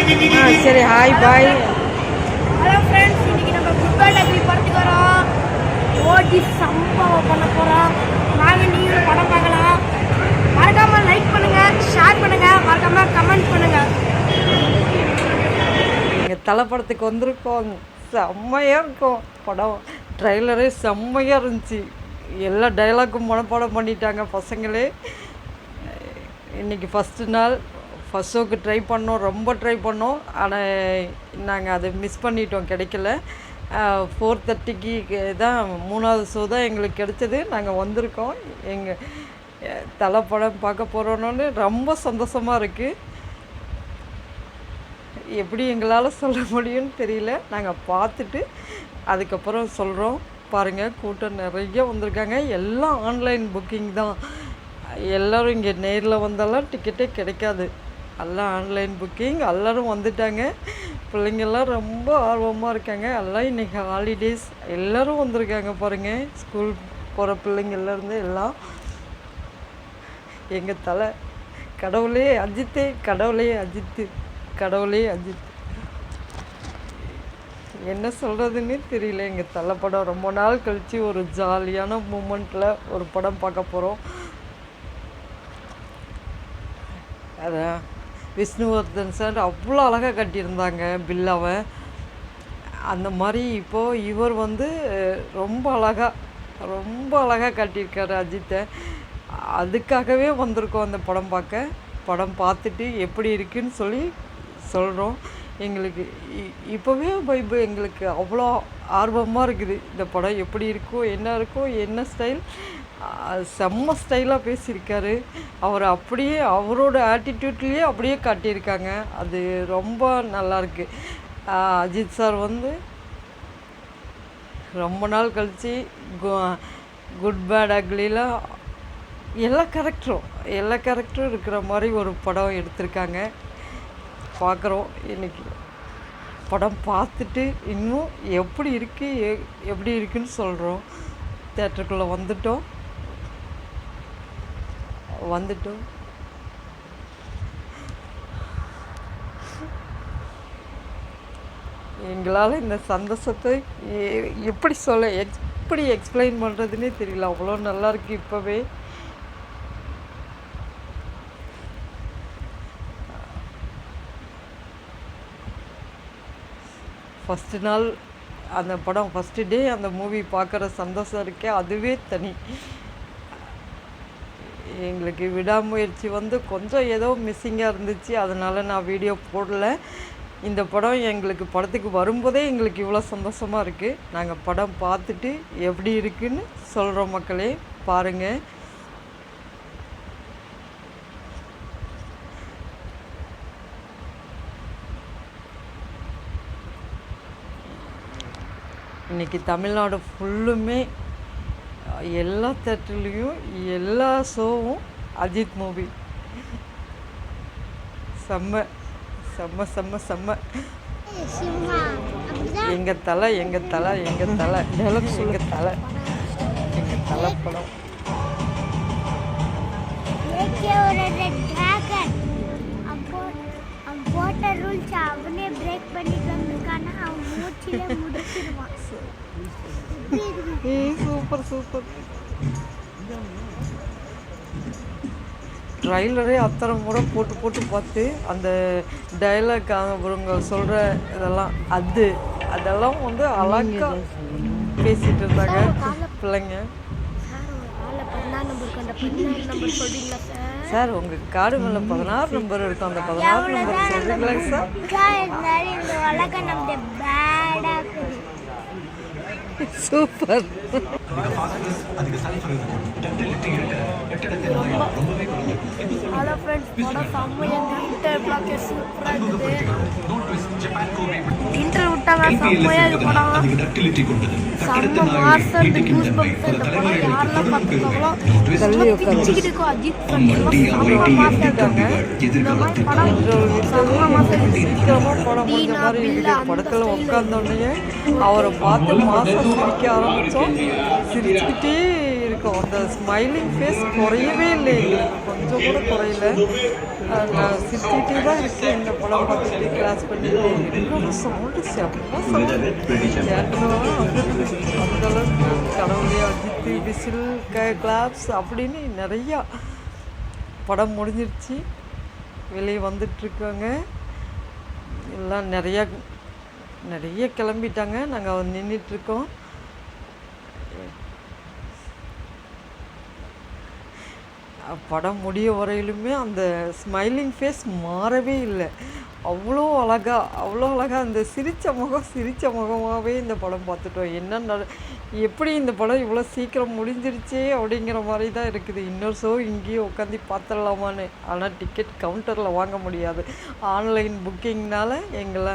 சரி hi bye. Hello friends, இன்னைக்கு நம்ம குட் பை டக்லி படத்துக்கு வரோம். ஓடி சம்பவம் பண்ண போகிறோம். வாங்க நீங்களும் படம் பார்க்கலாம். மறக்காமல் லைக் பண்ணுங்கள், ஷேர் பண்ணுங்கள், மறக்காமல் கமெண்ட் பண்ணுங்கள். எங்கள் தலை படத்துக்கு வந்திருக்கோம். செம்மையாக இருக்கும் படம். ட்ரெய்லரே செம்மையாக இருந்துச்சு. எல்லா டைலாக்கும் மனப்பாடம் பண்ணிட்டாங்க பசங்களே. இன்றைக்கி ஃபஸ்ட்டு நாள் ஃபஸ்ட் ஷோக்கு ட்ரை பண்ணோம், ரொம்ப ட்ரை பண்ணோம். ஆனால் நாங்கள் அதை மிஸ் பண்ணிட்டோம், கிடைக்கல. 4:30க்கு தான் 3வது ஷோ தான் எங்களுக்கு கிடைச்சது. நாங்கள் வந்திருக்கோம். எங்கள் தலை படம் பார்க்க போகிறோன்னு ரொம்ப சந்தோஷமாக இருக்குது. எப்படி எங்களால் சொல்ல முடியும்னு தெரியல. நாங்கள் பார்த்துட்டு அதுக்கப்புறம் சொல்கிறோம். பாருங்கள், கூட்டம் நிறைய வந்திருக்காங்க. எல்லாம் ஆன்லைன் புக்கிங் தான். எல்லோரும் இங்கே நேரில் வந்தாலும் டிக்கெட்டே கிடைக்காது. எல்லாம் ஆன்லைன் புக்கிங். எல்லோரும் வந்துட்டாங்க. பிள்ளைங்கள்லாம் ரொம்ப ஆர்வமாக இருக்காங்க. எல்லாம் இன்றைக்கி ஹாலிடேஸ். எல்லோரும் வந்திருக்காங்க பாருங்கள். ஸ்கூல் போகிற பிள்ளைங்கள்லேருந்து எல்லாம். எங்கள் தலை கடவுளே அஜித்து, கடவுளே அஜித்து, கடவுளே அஜித். என்ன சொல்கிறதுன்னு தெரியல. எங்கள் தலை படம் ரொம்ப நாள் கழித்து ஒரு ஜாலியான மூமெண்ட்டில் ஒரு படம் பார்க்க போகிறோம். அதான் விஷ்ணுவர்தன் சார் அவ்வளோ அழகாக கட்டியிருந்தாங்க பில்லாவை. அந்த மாதிரி இப்போது இவர் ரொம்ப அழகாக கட்டியிருக்காரு அஜித்தை. அதுக்காகவே வந்திருக்கோம் அந்த படம் பார்க்க. படம் பார்த்துட்டு எப்படி இருக்குன்னு சொல்லி சொல்கிறோம். எங்களுக்கு இப்போவே எங்களுக்கு அவ்வளோ ஆர்வமாக இருக்குது. இந்த படம் எப்படி இருக்கும், என்ன ஸ்டைல். செம்ம ஸ்டைலாக பேசியிருக்காரு அவர். அப்படியே அவரோட ஆட்டிடியூட்லேயே அப்படியே காட்டியிருக்காங்க. அது ரொம்ப நல்லாயிருக்கு. அஜித் சார் ரொம்ப நாள் கழித்து குட் பேட் அக்லியில் எல்லா கேரக்டரும் இருக்கிற மாதிரி ஒரு படம் எடுத்திருக்காங்க. பார்க்குறோம். இன்றைக்கி படம் பார்த்துட்டு இன்னும் எப்படி இருக்குன்னு சொல்கிறோம். தேட்டருக்குள்ளே வந்துட்டோம். எங்களால் இந்த சந்தோஷத்தை எப்படி எக்ஸ்பிளைன் பண்ணுறதுன்னே தெரியல. அவ்வளோ நல்லாயிருக்கு. இப்போவே ஃபஸ்ட்டு நாள் அந்த படம், ஃபஸ்ட்டு டே அந்த மூவி பார்க்குற சந்தோஷம் இருக்கே, அதுவே தனி. எங்களுக்கு விடாமுயற்சி கொஞ்சம் ஏதோ மிஸ்ஸிங்காக இருந்துச்சு. அதனால் நான் வீடியோ போடல. இந்த படம் எங்களுக்கு படத்துக்கு வரும்போதே எங்களுக்கு இவ்வளோ சந்தோஷமாக இருக்குது. நாங்கள் படம் பார்த்துட்டு எப்படி இருக்குன்னு சொல்கிறோம். மக்களே பாருங்கள். இன்றைக்கி தமிழ்நாடு ஃபுல்லுமே எல்லா தேட்டர்லேயும் எல்லா ஷோவும் அஜித் மூவி. செம்ம செம்ம செம்ம செம்ம. எங்கள் தலை டெலக்ஸ் எங்கள் தலை படம். போட்ட ரூல்ஸ் அவனே பிரேக் பண்ணிட்டு வந்திருக்கானா, அவன் மூச்சிலே முடிச்சிடுவான். சூப்பர். ட்ரைலரே அத்தனை முறை போட்டு பார்த்து அந்த டைலாக் அவங்க சொல்கிற இதெல்லாம் அதெல்லாம் அழகாக பேசிகிட்டு இருந்தாங்க பிள்ளைங்க. சார் உங்கள் கார்டு மேலே 16 நம்பர் இருக்கும். அந்த 16 நம்பர் சொல்கிறீங்களா சார்? சூப்பர். ஹலோ ஃப்ரெண்ட்ஸ், படம் செம்மையாக இன்டர் சூப்பராக இருக்குது. இன்டர் விட்டாங்க செம்மையாக இது படம். செம்ம மாசம். இந்த கூஸ் பம்ப்ஸ் இந்த படம் யாரெல்லாம் பார்த்துருக்காங்களோ பிச்சுக்கிட்டு இருக்கும். அஜித் செம்ம மாசம் இருக்காங்க. இந்த மாதிரி படம் செம்ம மாசம் படத்தில் உட்காந்தோடனே அவரை பார்த்து மாசம் சிரிக்க ஆரம்பித்தோம். சிரிச்சுக்கிட்டே இருக்கும். அந்த ஸ்மைலிங் ஃபேஸ் குறையவே இல்லை எங்களுக்கு, கொஞ்சம் கூட குறையல. நான் சிரிச்சுக்கிட்டே தான் இருக்கேன் இந்த படம் பார்த்துட்டு, கிளாஸ் பண்ணிட்டு. என்னோட சவுண்டு செம்ம சவுண்டு கேட்டலாம் அந்தளவுக்கு. கடவுளே, அஜித்து விசில் கிளாப்ஸ் அப்படின்னு நிறையா. படம் முடிஞ்சிருச்சு, வெளியே வந்துட்டுருக்காங்க எல்லாம். நிறைய கிளம்பிட்டாங்க, நாங்கள் நின்றுட்டுருக்கோம். படம் முடிய வரையிலுமே அந்த ஸ்மைலிங் ஃபேஸ் மாறவே இல்லை. அவ்வளோ அழகாக அந்த சிரித்த முகமாகவே இந்த படம் பார்த்துட்டோம். எப்படி இந்த படம் இவ்வளோ சீக்கிரம் முடிஞ்சிருச்சே அப்படிங்கிற மாதிரி தான் இருக்குது. இன்னொரு ஷோ இங்கேயே உட்காந்து பார்த்துடலாமான்னு. ஆனால் டிக்கெட் கவுண்டரில் வாங்க முடியாது, ஆன்லைன் புக்கிங்னால எங்களை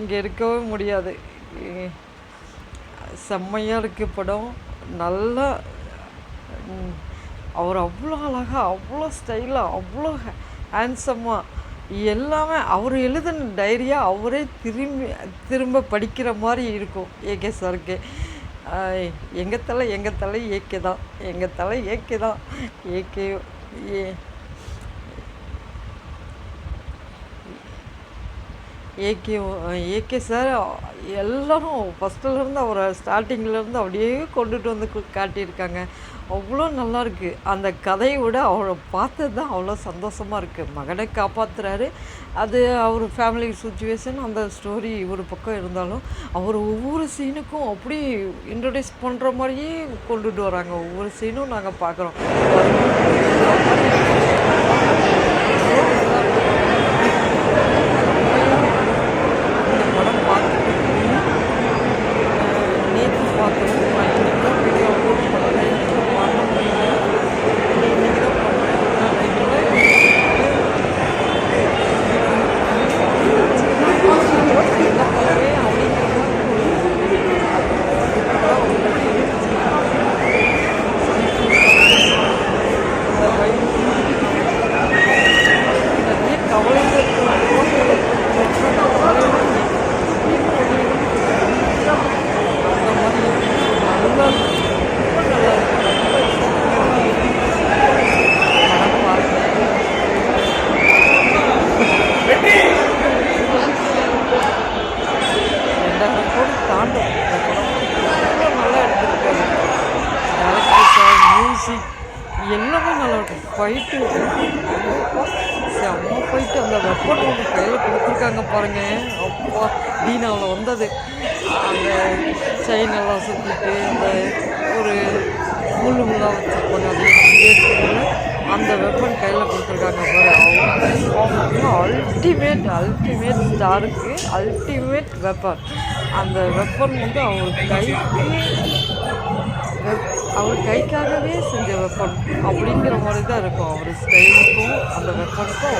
இங்கே இருக்கவே முடியாது. செம்மையாக இருக்குது படம். நல்லா அவர் அவ்வளோ அழகாக, அவ்வளோ ஸ்டைலாக, அவ்வளோ ஹேண்ட்ஸமாக எல்லாமே. அவர் எழுதின டைரியாக அவரே திரும்ப படிக்கிற மாதிரி இருக்கும். ஏகே சாருக்கு எங்கள் தலை ஏகே தான், எங்கள் தலை ஏகே தான். ஏகே சார் எல்லோரும் ஃபஸ்ட்டுலேருந்து அவரை ஸ்டார்டிங்லேருந்து அப்படியே கொண்டுட்டு வந்து காட்டியிருக்காங்க. அவ்வளோ நல்லாயிருக்கு. அந்த கதையை விட அவரை பார்த்தது தான் அவ்வளோ சந்தோஷமாக இருக்குது. மகனை காப்பாற்றுறாரு, அது அவர் ஃபேமிலி சுச்சுவேஷன், அந்த ஸ்டோரி ஒரு பக்கம் இருந்தாலும் அவர் ஒவ்வொரு சீனுக்கும் அப்படி இன்ட்ரடியூஸ் பண்ணுற மாதிரியே கொண்டுட்டு வராங்க. ஒவ்வொரு சீனும் நாங்கள் பார்க்குறோம். எல்லாமே நல்லாயிருக்கும். ஃபைட்டு செம்ம ஃபைட்டு. அந்த வெப்பன் ஒன்று கையில் கொடுத்துருக்காங்க பாருங்கள். அப்பா தீனாவில் வந்தது அந்த செயினெல்லாம் சுற்றிட்டு அந்த ஒரு முள்ளாக வச்சுருப்பாங்க, அது பேசுகிறதுல அந்த வெப்பன் கையில் கொடுத்துருக்காங்க பாரு. அல்டிமேட் ஸ்டாருக்கு அல்டிமேட் வெப்பன். அந்த வெப்பன் வந்து அவர் கைக்காகவே செஞ்ச வெப்பன் அப்படிங்கிற மாதிரி தான் இருக்கும். அவர் ஸ்டைலுக்கும் அந்த வெப்பனுக்கும்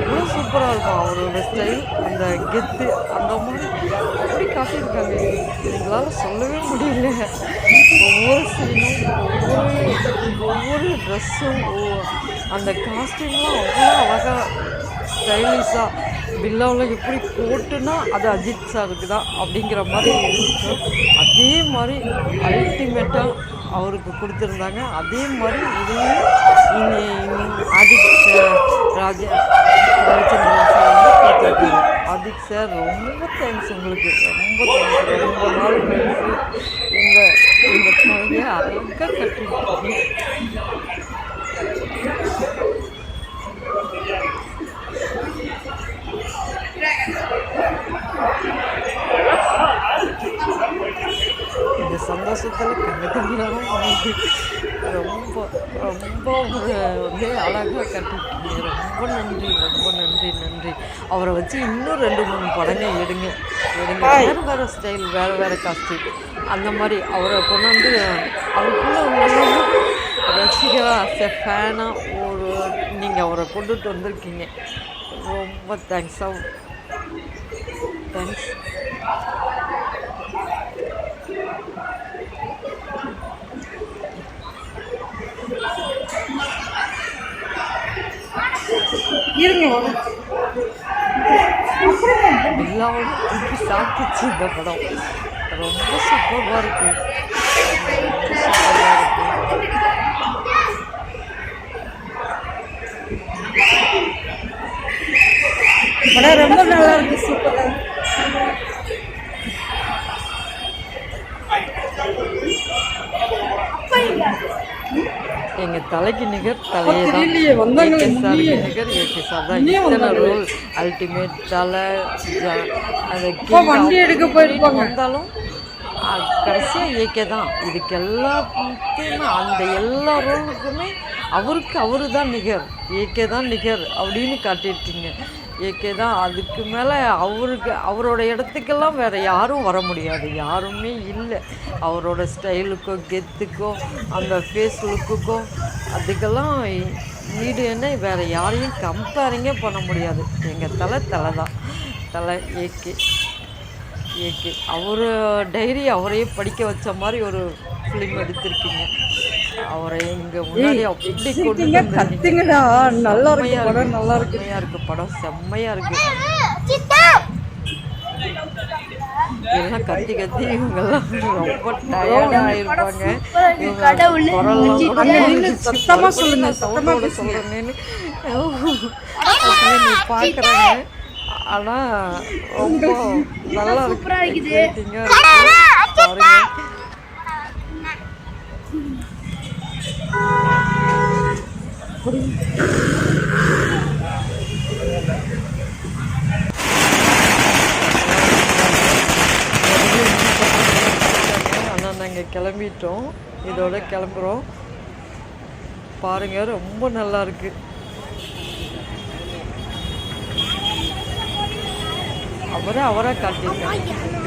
அவ்வளோ சூப்பராக இருக்கும். அவரோட ஸ்டைல், அந்த கெத்து, அந்த மாதிரி அப்படி காட்டியிருக்காங்க. எங்களால் சொல்லவே முடியல. ஒவ்வொரு சீனும், ஒவ்வொரு ட்ரெஸ்ஸும், அந்த காஸ்டியூம்லாம் அவ்வளோ அழகாக ஸ்டைலிஷாக. பில்லாவில் எப்படி போட்டுன்னா அது அஜித் சாருக்கு தான் அப்படிங்கிற மாதிரி இருந்துச்சு. அதே மாதிரி அல்டிமேட்டாக அவருக்கு கொடுத்துருந்தாங்க. அதே மாதிரி இதையும் ஆதிக் ரவிச்சந்திரன் சார் வந்து கொடுத்துருக்காங்க. ஆதிக் சார் ரொம்ப தேங்க்ஸ் உங்களுக்கு, ரொம்ப தேங்க்ஸ். ரொம்ப நாள் கழிச்சு எங்கள் குழந்தைய அழகாக கட்டிருக்கீங்க. இந்த சந்தோஷத்தில் கண்ணு ரொம்ப ரொம்ப வந்து அழகாக கட்டிருக்கீங்க. ரொம்ப நன்றி. அவரை வச்சு இன்னும் 2-3 படங்கள் எடுங்க. வேறு ஸ்டைல், வேறு காஸ்டியூம், அந்த மாதிரி அவரை கொண்டு வந்து அவருக்குள்ளே உள்ள ரசிகராக ஃபேனாக நீங்கள் அவரை கொண்டுட்டு வந்திருக்கீங்க. ரொம்ப தேங்க்ஸ். பில்லாவோட தூக்கி சாப்பிட்டுச்சு இந்த படம். ரொம்ப சூப்பராக இருக்குது. படம் ரொம்ப நல்லா இருக்கு, சூப்பராக. எங்கள் தலைக்கு நிகர் தலையே தான். நிகர் ஏகே சார் தான். இத்தனை ரோல் அல்டிமேட் தலை அந்த வண்டி எடுக்க போயிருப்பாங்க வந்தாலும் கடைசியாக ஏகே தான். இதுக்கு எல்லாத்தையுமே அந்த எல்லா ரோலுக்குமே அவரு தான் நிகர், ஏகே தான் நிகர் அப்படின்னு காட்டியிருக்கீங்க. ஏகே தான். அதுக்கு மேலே அவரோட இடத்துக்கெல்லாம் வேறு யாரும் வர முடியாது, யாருமே இல்லை. அவரோட ஸ்டைலுக்கோ கெத்துக்கோ அந்த ஃபேஸ் லுக்குக்கோ அதுக்கெல்லாம் ஈடு என்ன வேறு யாரையும் கம்பேரிங்கே பண்ண முடியாது. எங்கள் தலை தான். தலை ஏகே. அவர் டைரி அவரையே படிக்க வச்ச மாதிரி ஒரு ஃபிலிம் எடுத்திருக்கீங்க. அவரை இங்கே முன்னாடி அப்படி கொண்டு கத்துங்கடா. நல்லா இருக்கு படம், நல்லா இருக்கு படம், செம்மையாக இருக்கு. எல்லாம் கத்தி இவங்கெல்லாம் ரொம்ப டயர்டாக ஆயிருப்பாங்க. சத்தமாக சொல்லுங்க, சத்தமாக சொல்கிறேன்னு நீ பார்க்குறாங்க. ஆனால் ரொம்ப நல்லா இருக்கு, பாருங்க. ஆனால் நாங்கள் கிளம்பிட்டோம், இதோட கிளம்புறோம். பாருங்கள், ரொம்ப நல்லா இருக்கு. அவராக காட்டியிருக்காங்க.